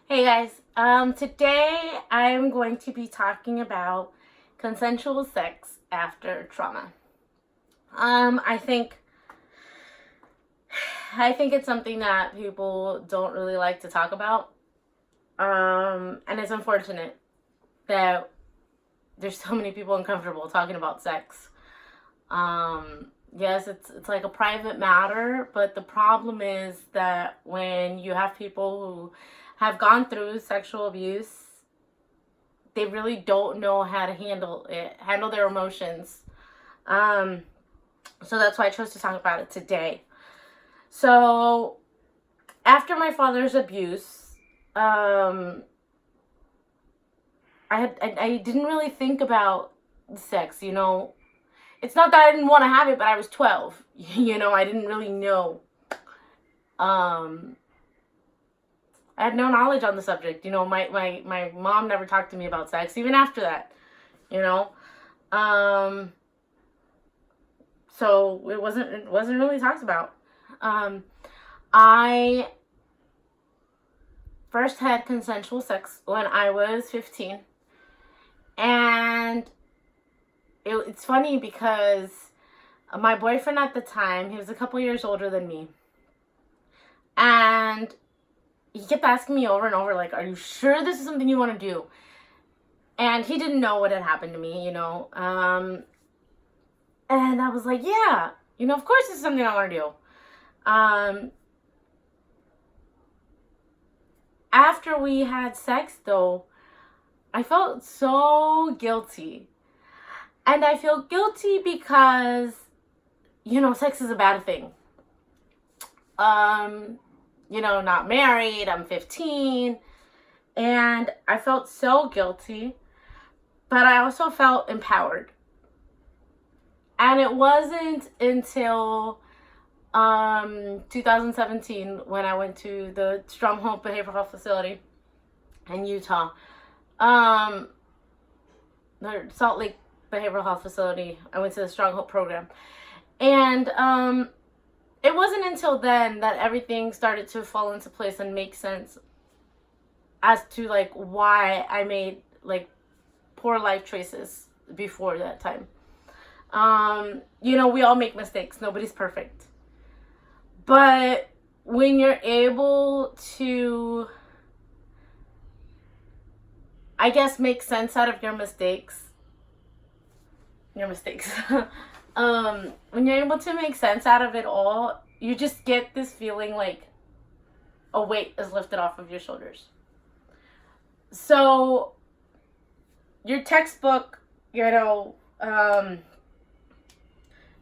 Hey guys, today I'm going to be talking about consensual sex after trauma. I think it's something that people don't really like to talk about. And it's unfortunate that there's so many people uncomfortable talking about sex. Yes, it's like a private matter, but the problem is that when you have people who have gone through sexual abuse, they really don't know how to handle their emotions. Um, so that's why I chose to talk about it today. So after my father's abuse, I didn't really think about sex. It's not that I didn't want to have it, but I was 12. I didn't really know. Um, I had no knowledge on the subject. My mom never talked to me about sex, even after that. You know, um, so it wasn't really talked about. I first had consensual sex when I was 15, and it's funny because my boyfriend at the time, he was a couple years older than me, and he kept asking me over and over, like, "Are you sure this is something you want to do?" And he didn't know what had happened to me. And I was like, "Yeah, of course this is something I want to do." Um, After we had sex, though, I felt so guilty. And I feel guilty because, sex is a bad thing. Not married, I'm 15, and I felt so guilty, but I also felt empowered. And it wasn't until 2017 when I went to the Stronghold Behavioral Health Facility in Utah. The Salt Lake Behavioral Health Facility. I went to the Stronghold program. And it wasn't until then that everything started to fall into place and make sense as to like why I made like poor life choices before that time. We all make mistakes. Nobody's perfect. But when you're able to, I guess, make sense out of your mistakes, when you're able to make sense out of it all, you just get this feeling like a weight is lifted off of your shoulders. So your textbook,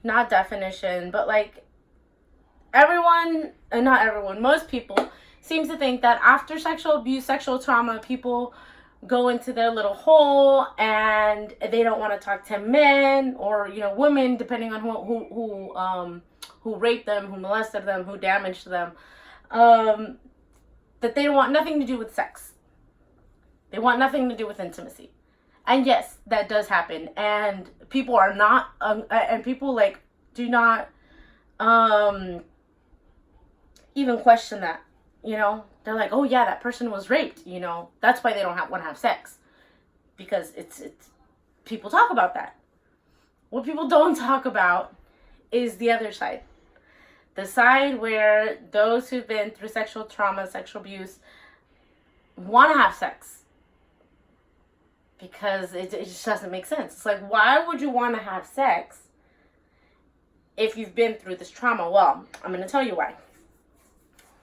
not definition, but like not everyone, most people seems to think that after sexual abuse, sexual trauma, people go into their little hole and they don't want to talk to men or women, depending on who raped them, who molested them, who damaged them. That they want nothing to do with sex. They want nothing to do with intimacy. And yes, that does happen. And people are not, and people like do not even question that. They're like, "Oh yeah, that person was raped." That's why they don't want to have sex, because it's people talk about that. What people don't talk about is the other side. The side where those who've been through sexual trauma, sexual abuse, want to have sex. Because it just doesn't make sense. It's like, why would you want to have sex if you've been through this trauma? Well, I'm going to tell you why.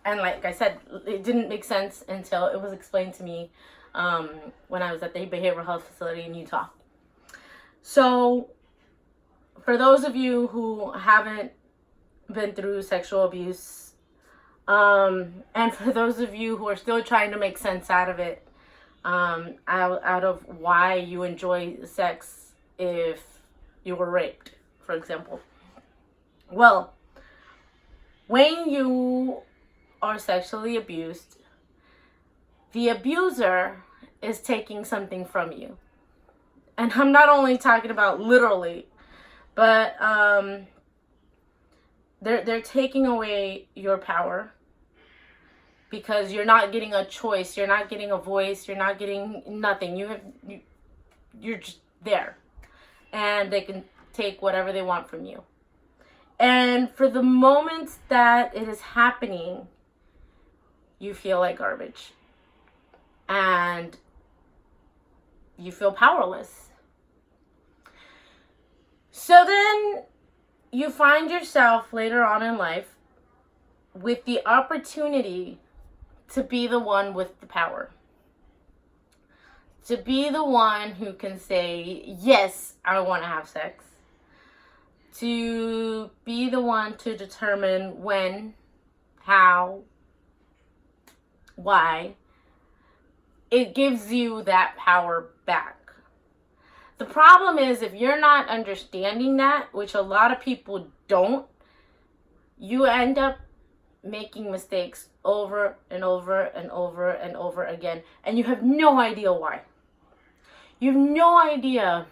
And like I said, it didn't make sense until it was explained to me when I was at the behavioral health facility in Utah. So for those of you who haven't been through sexual abuse, and for those of you who are still trying to make sense out of it, out of why you enjoy sex if you were raped, for example. Well, when you are sexually abused, the abuser is taking something from you. And I'm not only talking about literally, but they're taking away your power. because you're not getting a choice, you're not getting a voice, you're not getting nothing. You're just there, and they can take whatever they want from you. And for the moments that it is happening, you feel like garbage, and you feel powerless. So then you find yourself later on in life with the opportunity to be the one with the power. To be the one who can say, yes, I want to have sex. To be the one to determine when, how, why. It gives you that power back. The problem is, if you're not understanding that, which a lot of people don't, you end up making mistakes over and over and over and over again, and you have no idea why. You have no idea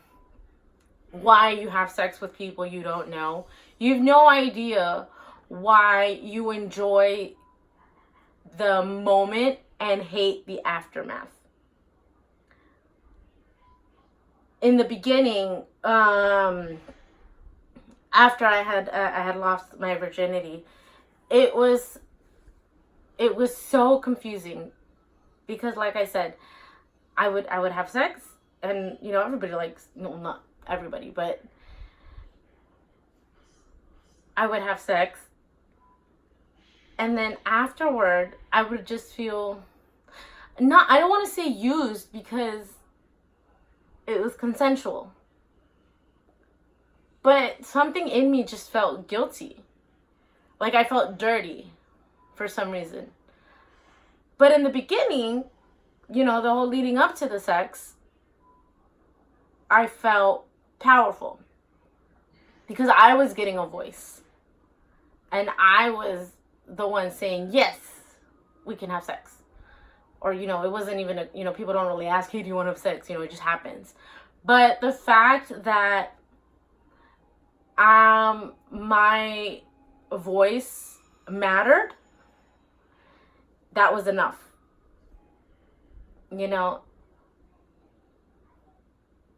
why you have sex with people you don't know. You have no idea why you enjoy the moment and hate the aftermath. In the beginning, after I had lost my virginity, it was so confusing, because, like I said, I would have sex, and everybody likes, no, not everybody, but I would have sex, and then afterward I would just feel I don't want to say used, because it was consensual, but something in me just felt guilty. Like I felt dirty for some reason. But in the beginning, the whole leading up to the sex, I felt powerful, because I was getting a voice, and I was the one saying, yes, we can have sex. Or, it wasn't even, people don't really ask, hey, do you want to have sex? It just happens. But the fact that my voice mattered, that was enough.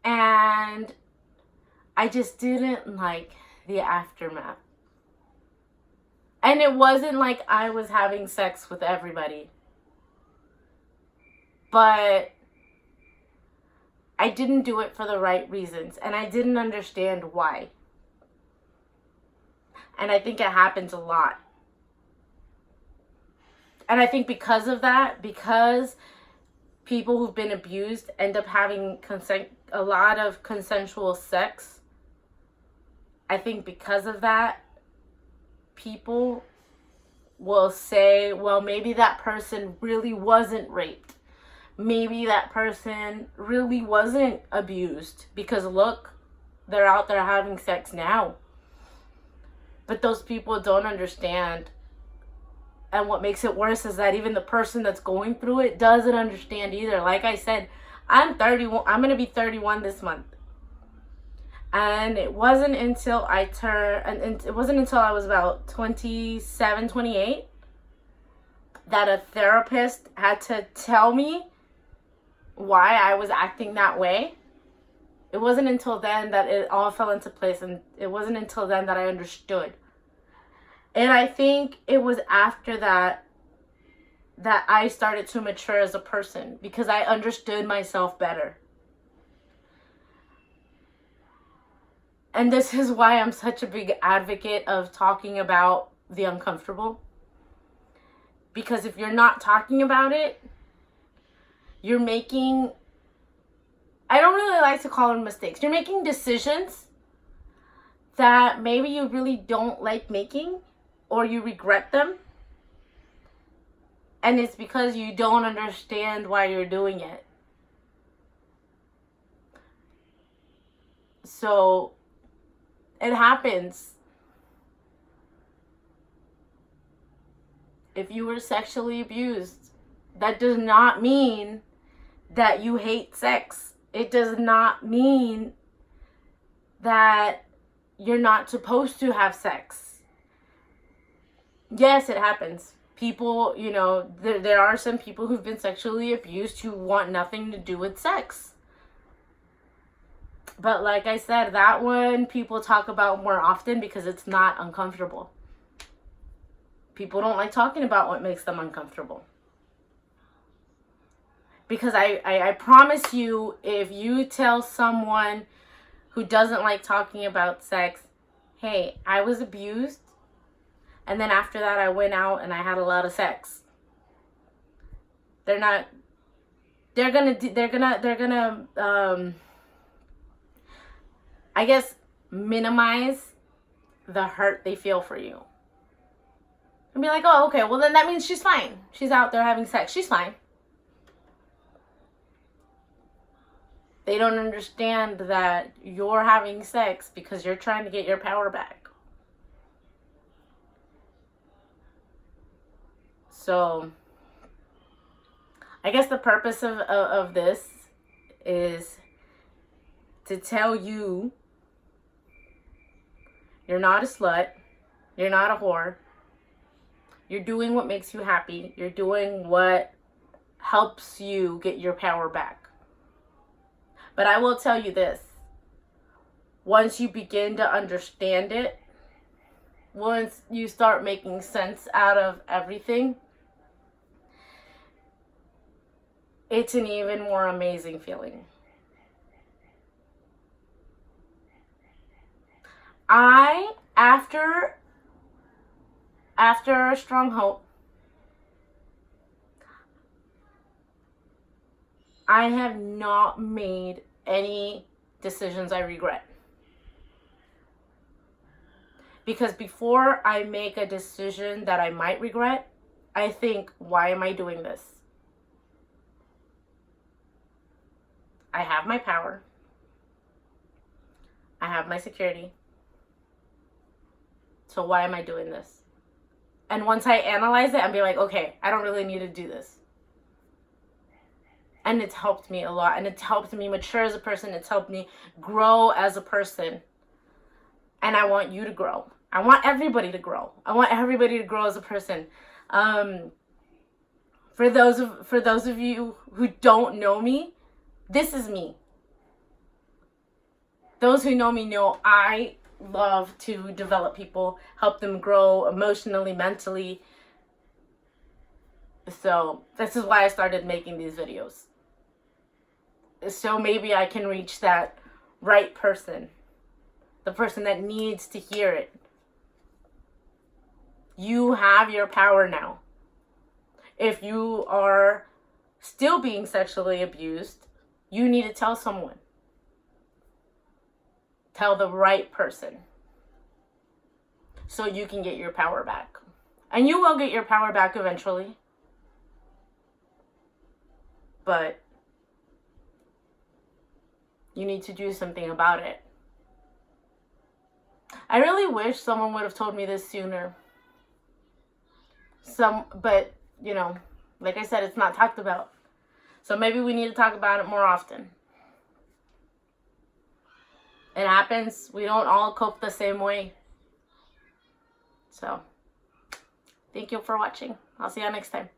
And I just didn't like the aftermath. And it wasn't like I was having sex with everybody. But I didn't do it for the right reasons, and I didn't understand why. And I think it happens a lot. And I think because of that, because people who've been abused end up having a lot of consensual sex, I think because of that, people will say, well, maybe that person really wasn't raped. Maybe that person really wasn't abused, because look, they're out there having sex now. But those people don't understand. And what makes it worse is that even the person that's going through it doesn't understand either. Like I said, I'm 31. I'm going to be 31 this month. And it wasn't until I was about 27, 28 that a therapist had to tell me why I was acting that way. It wasn't until then that it all fell into place, and it wasn't until then that I understood. And I think it was after that I started to mature as a person, because I understood myself better. And this is why I'm such a big advocate of talking about the uncomfortable. Because if you're not talking about it, you're making, I don't really like to call them mistakes. You're making decisions that maybe you really don't like making, or you regret them. And it's because you don't understand why you're doing it. So it happens. If you were sexually abused, that does not mean that you hate sex. It does not mean that you're not supposed to have sex. Yes, it happens. People, you know, there are some people who've been sexually abused who want nothing to do with sex. But like I said, that one people talk about more often because it's not uncomfortable. People don't like talking about what makes them uncomfortable. Because I promise you, if you tell someone who doesn't like talking about sex, hey, I was abused, and then after that I went out and I had a lot of sex, they're gonna I guess minimize the hurt they feel for you. And be like, oh, okay, well then that means she's fine. She's out there having sex. She's fine. They don't understand that you're having sex because you're trying to get your power back. So, I guess the purpose of this is to tell you you're not a slut. You're not a whore. You're doing what makes you happy. You're doing what helps you get your power back. But I will tell you this. Once you begin to understand it, once you start making sense out of everything, it's an even more amazing feeling. After a strong hope, I have not made any decisions I regret. Because before I make a decision that I might regret, I think, why am I doing this? I have my power. I have my security. So why am I doing this? And once I analyze it, I'll be like, okay, I don't really need to do this. And it's helped me a lot. And it's helped me mature as a person. It's helped me grow as a person. And I want you to grow. I want everybody to grow. I want everybody to grow as a person. For those of you who don't know me, this is me. Those who know me know I love to develop people, help them grow emotionally, mentally. So this is why I started making these videos. So maybe I can reach that right person. The person that needs to hear it. You have your power now. If you are still being sexually abused, you need to tell someone. Tell the right person. So you can get your power back. And you will get your power back eventually. But you need to do something about it. I really wish someone would have told me this sooner. But, you know, like I said, it's not talked about. So maybe we need to talk about it more often. It happens. We don't all cope the same way. So, thank you for watching. I'll see you next time.